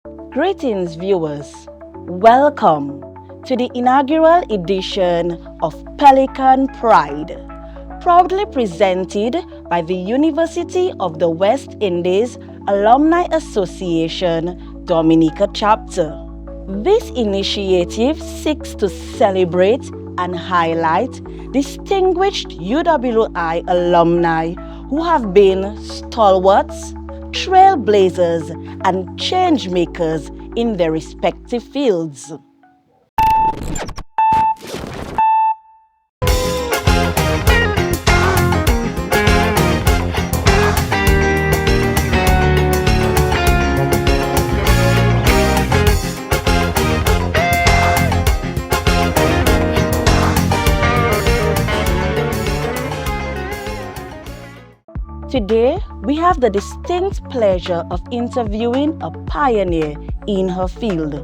Greetings, viewers. Welcome to the inaugural edition of Pelican Pride, proudly presented by the University of the West Indies Alumni Association, Dominica Chapter. This initiative seeks to celebrate and highlight distinguished UWI alumni who have been stalwarts, trailblazers, and change makers in their respective fields. Today, we have the distinct pleasure of interviewing a pioneer in her field,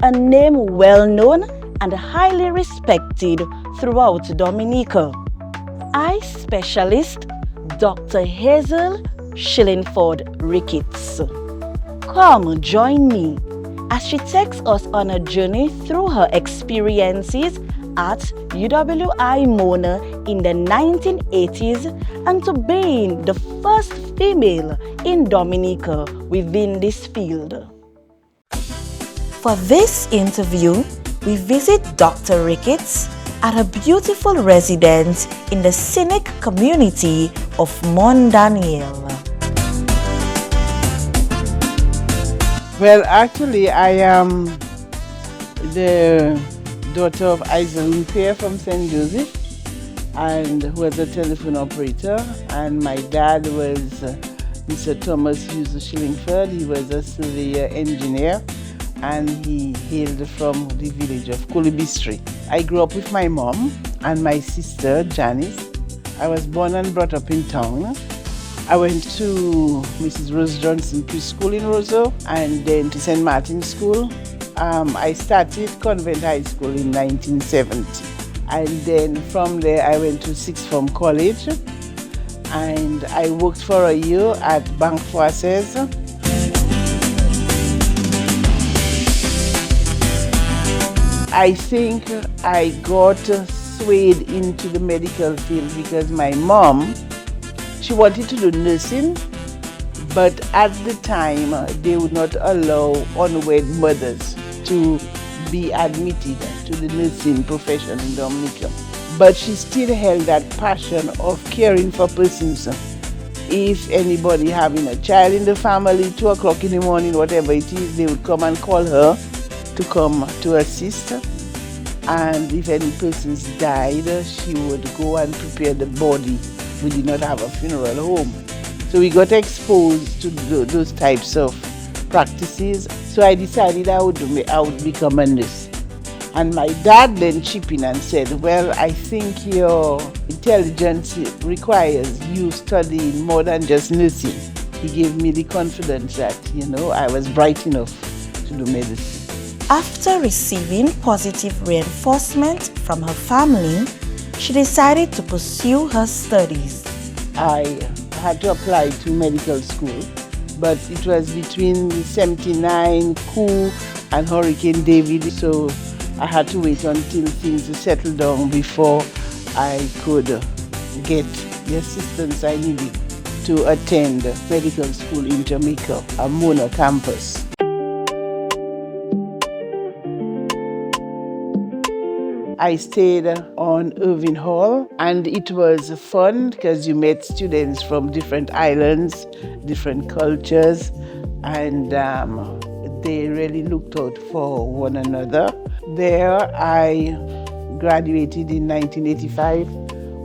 a name well known and highly respected throughout Dominica. Eye specialist, Dr. Hazel Shillingford-Ricketts. Come join me as she takes us on a journey through her experiences at UWI Mona in the 1980s and to being the first female in Dominica within this field. For this interview, we visit Dr. Ricketts at a beautiful residence in the scenic community of Mont Daniel. Well, actually, I am the daughter of Hazel Shillingford from St. Joseph, and who was a telephone operator, and my dad was Mr. Thomas Hazel Shillingford. He was a surveyor engineer, and he hailed from the village of Kulibistri. I grew up with my mom and my sister Janice. I was born and brought up in town. I went to Mrs. Rose Johnson Preschool in Roseau and then to St. Martin's School. I started Convent High School in 1970, and then from there I went to Sixth Form College, and I worked for a year at Bank Forces. I think I got swayed into the medical field because my mom, she wanted to do nursing, but at the time they would not allow unwed mothers to be admitted to the nursing profession in Dominica. But she still held that passion of caring for persons. If anybody having a child in the family, 2 o'clock in the morning, whatever it is, they would come and call her to come to assist. And if any persons died, she would go and prepare the body. We did not have a funeral home. So we got exposed to those types of practices. So I decided I would become a nurse. And my dad then chipped in and said, well, I think your intelligence requires you studying more than just nursing. He gave me the confidence that, I was bright enough to do medicine. After receiving positive reinforcement from her family, she decided to pursue her studies. I had to apply to medical school, but it was between 79 coup and Hurricane David, so I had to wait until things settled down before I could get the assistance I needed to attend medical school in Jamaica, a Mona campus. I stayed on Irving Hall, and it was fun because you met students from different islands, different cultures, and they really looked out for one another. There I graduated in 1985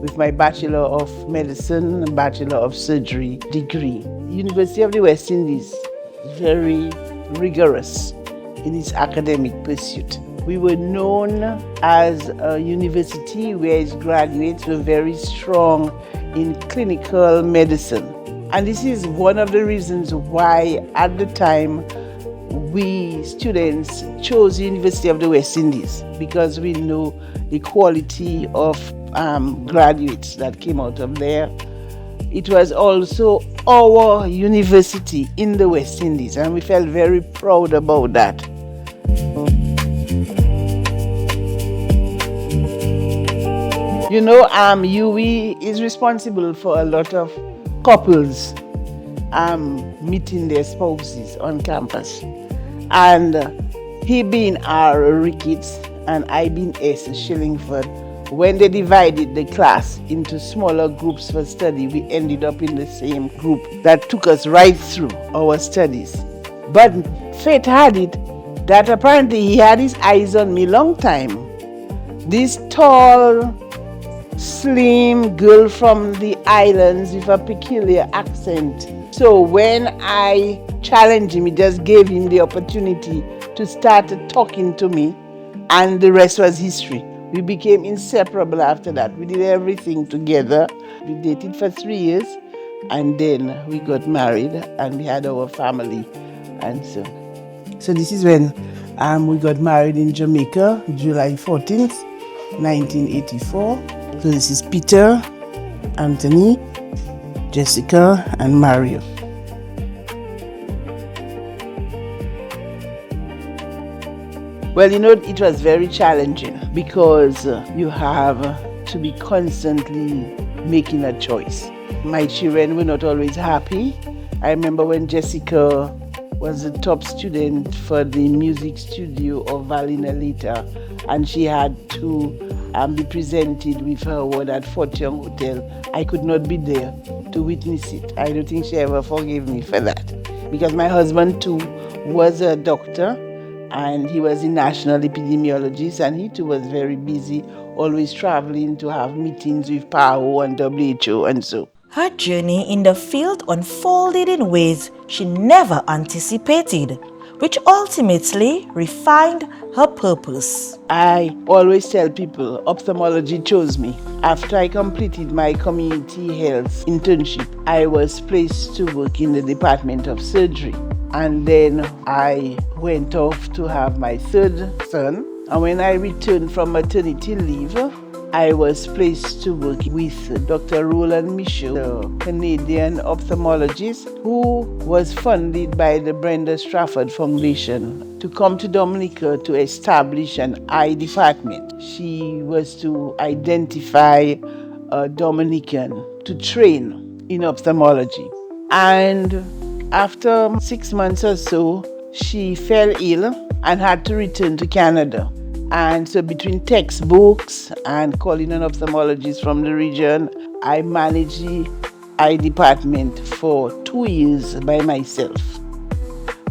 with my Bachelor of Medicine and Bachelor of Surgery degree. University of the West Indies is very rigorous in its academic pursuit. We were known as a university where its graduates were very strong in clinical medicine. And this is one of the reasons why at the time we students chose the University of the West Indies, because we know the quality of graduates that came out of there. It was also our university in the West Indies, and we felt very proud about that. You know, UWI is responsible for a lot of couples meeting their spouses on campus. And he being R. Ricketts and I being S. Shillingford, when they divided the class into smaller groups for study, we ended up in the same group that took us right through our studies. But fate had it that apparently he had his eyes on me long time. This tall, slim girl from the islands with a peculiar accent. So when I challenged him, he just gave him the opportunity to start talking to me, and the rest was history. We became inseparable after that. We did everything together. We dated for 3 years, and then we got married, and we had our family. And so this is when we got married in Jamaica, July 14th, 1984. So this is Peter, Anthony, Jessica, and Mario. Well, you know, it was very challenging because you have to be constantly making a choice. My children were not always happy. I remember when Jessica was the top student for the music studio of Valina Lita, and she had to be presented with her award at Fort Young Hotel. I could not be there to witness it. I don't think she ever forgave me for that, because my husband too was a doctor, and he was a national epidemiologist, and he too was very busy, always traveling to have meetings with PAHO and WHO and so. Her journey in the field unfolded in ways she never anticipated, which ultimately refined her purpose. I always tell people ophthalmology chose me. After I completed my community health internship, I was placed to work in the Department of Surgery. And then I went off to have my third son. And when I returned from maternity leave, I was placed to work with Dr. Roland Michaud, the Canadian ophthalmologist who was funded by the Brenda Strafford Foundation to come to Dominica to establish an eye department. She was to identify a Dominican to train in ophthalmology. And after 6 months or so, she fell ill and had to return to Canada. And so between textbooks and calling an ophthalmologist from the region, I managed the eye department for 2 years by myself.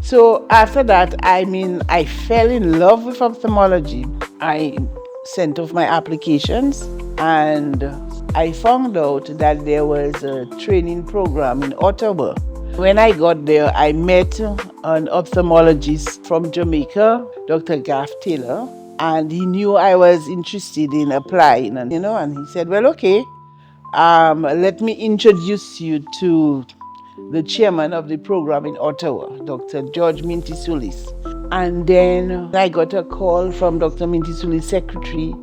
So after that, I fell in love with ophthalmology. I sent off my applications, and I found out that there was a training program in Ottawa. When I got there, I met an ophthalmologist from Jamaica, Dr. Gaff Taylor, and he knew I was interested in applying, and he said, well, okay, let me introduce you to the chairman of the program in Ottawa, Dr. George Mintisulis. And then I got a call from Dr. Mintisulis' secretary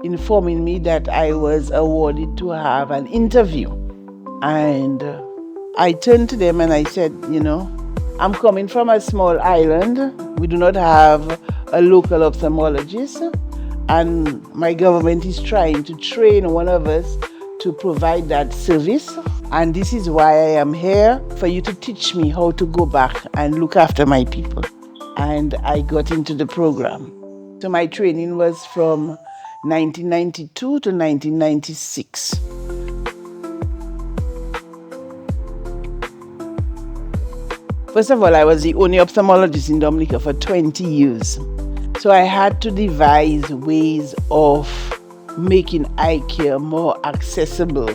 informing me that I was awarded to have an interview. And I turned to them and I said, I'm coming from a small island. We do not have a local ophthalmologist, and my government is trying to train one of us to provide that service. And this is why I am here, for you to teach me how to go back and look after my people. And I got into the program. So my training was from 1992 to 1996. First of all, I was the only ophthalmologist in Dominica for 20 years. So I had to devise ways of making eye care more accessible.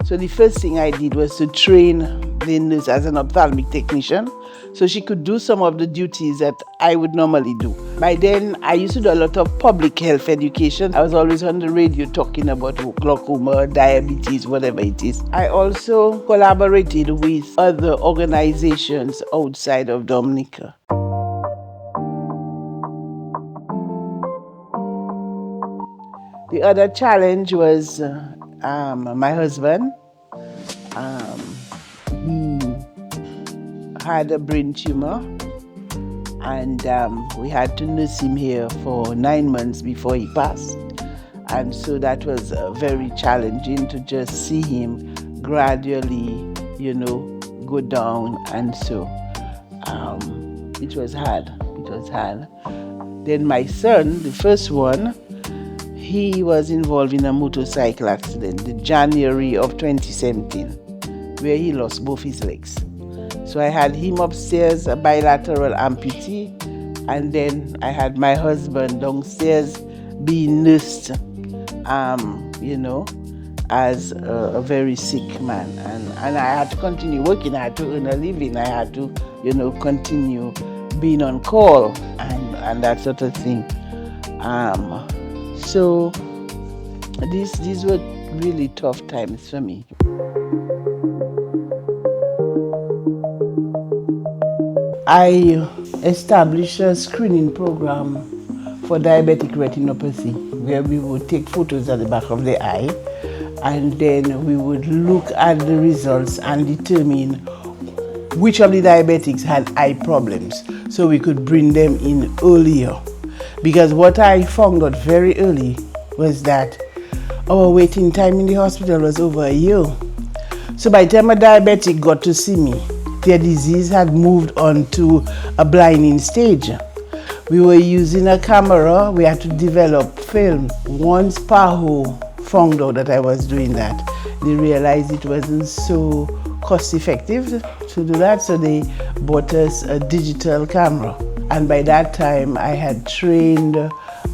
So the first thing I did was to train the nurse as an ophthalmic technician, so she could do some of the duties that I would normally do. By then, I used to do a lot of public health education. I was always on the radio talking about glaucoma, diabetes, whatever it is. I also collaborated with other organizations outside of Dominica. The other challenge was my husband. He had a brain tumor, and we had to nurse him here for 9 months before he passed. And so that was very challenging to just see him gradually, go down. And so it was hard. It was hard. Then my son, the first one, he was involved in a motorcycle accident in January of 2017, where he lost both his legs. So I had him upstairs, a bilateral amputee, and then I had my husband downstairs being nursed, as a very sick man. And I had to continue working. I had to earn a living. I had to, continue being on call and that sort of thing. So these were really tough times for me. I established a screening program for diabetic retinopathy, where we would take photos at the back of the eye, and then we would look at the results and determine which of the diabetics had eye problems, so we could bring them in earlier. Because what I found out very early was that our waiting time in the hospital was over a year. So by the time a diabetic got to see me, their disease had moved on to a blinding stage. We were using a camera. We had to develop film. Once PAHO found out that I was doing that, they realized it wasn't so cost effective to do that, so they bought us a digital camera. And by that time, I had trained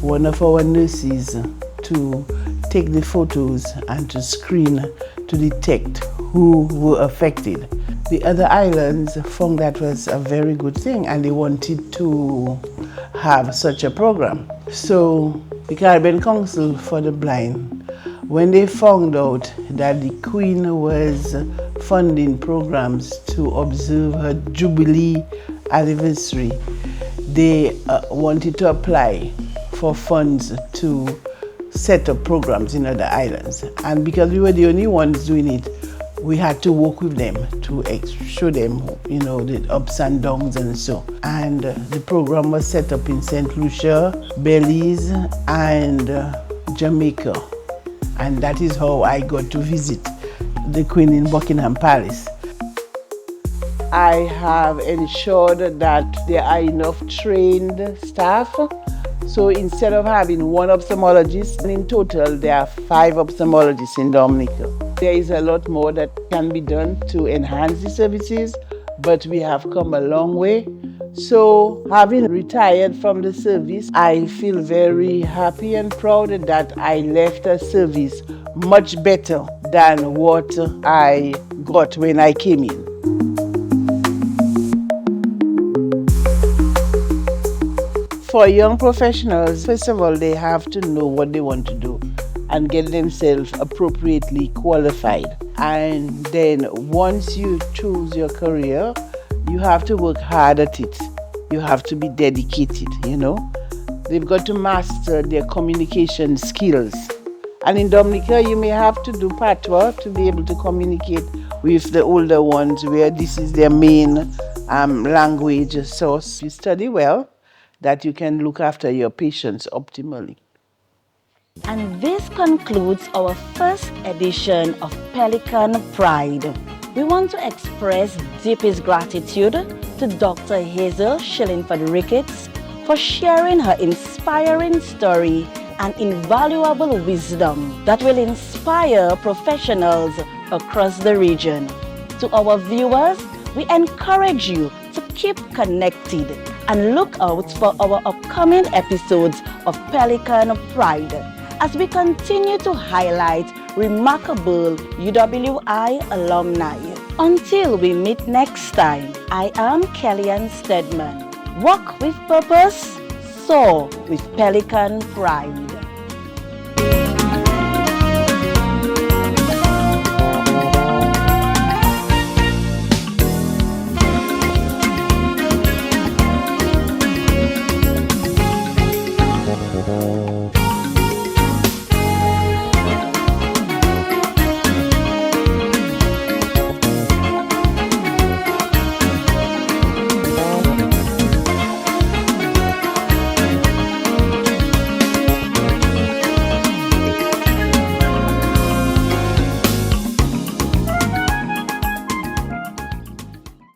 one of our nurses to take the photos and to screen to detect who were affected. The other islands found that was a very good thing, and they wanted to have such a program. So the Caribbean Council for the Blind, when they found out that the Queen was funding programs to observe her Jubilee anniversary, they wanted to apply for funds to set up programs in other islands. And because we were the only ones doing it, we had to work with them to show them, the ups and downs and so. And the program was set up in St. Lucia, Belize, and Jamaica. And that is how I got to visit the Queen in Buckingham Palace. I have ensured that there are enough trained staff. So instead of having one ophthalmologist, in total there are 5 ophthalmologists in Dominica. There is a lot more that can be done to enhance the services, but we have come a long way. So having retired from the service, I feel very happy and proud that I left a service much better than what I got when I came in. For young professionals, first of all, they have to know what they want to do and get themselves appropriately qualified. And then once you choose your career, you have to work hard at it. You have to be dedicated, They've got to master their communication skills. And in Dominica, you may have to do patois to be able to communicate with the older ones where this is their main language source. You study well, that you can look after your patients optimally. And this concludes our first edition of Pelican Pride. We want to express deepest gratitude to Dr. Hazel Shillingford-Ricketts for sharing her inspiring story and invaluable wisdom that will inspire professionals across the region. To our viewers, we encourage you to keep connected and look out for our upcoming episodes of Pelican Pride as we continue to highlight remarkable UWI alumni. Until we meet next time, I am Kellyanne Stedman. Walk with purpose, soar with Pelican Pride.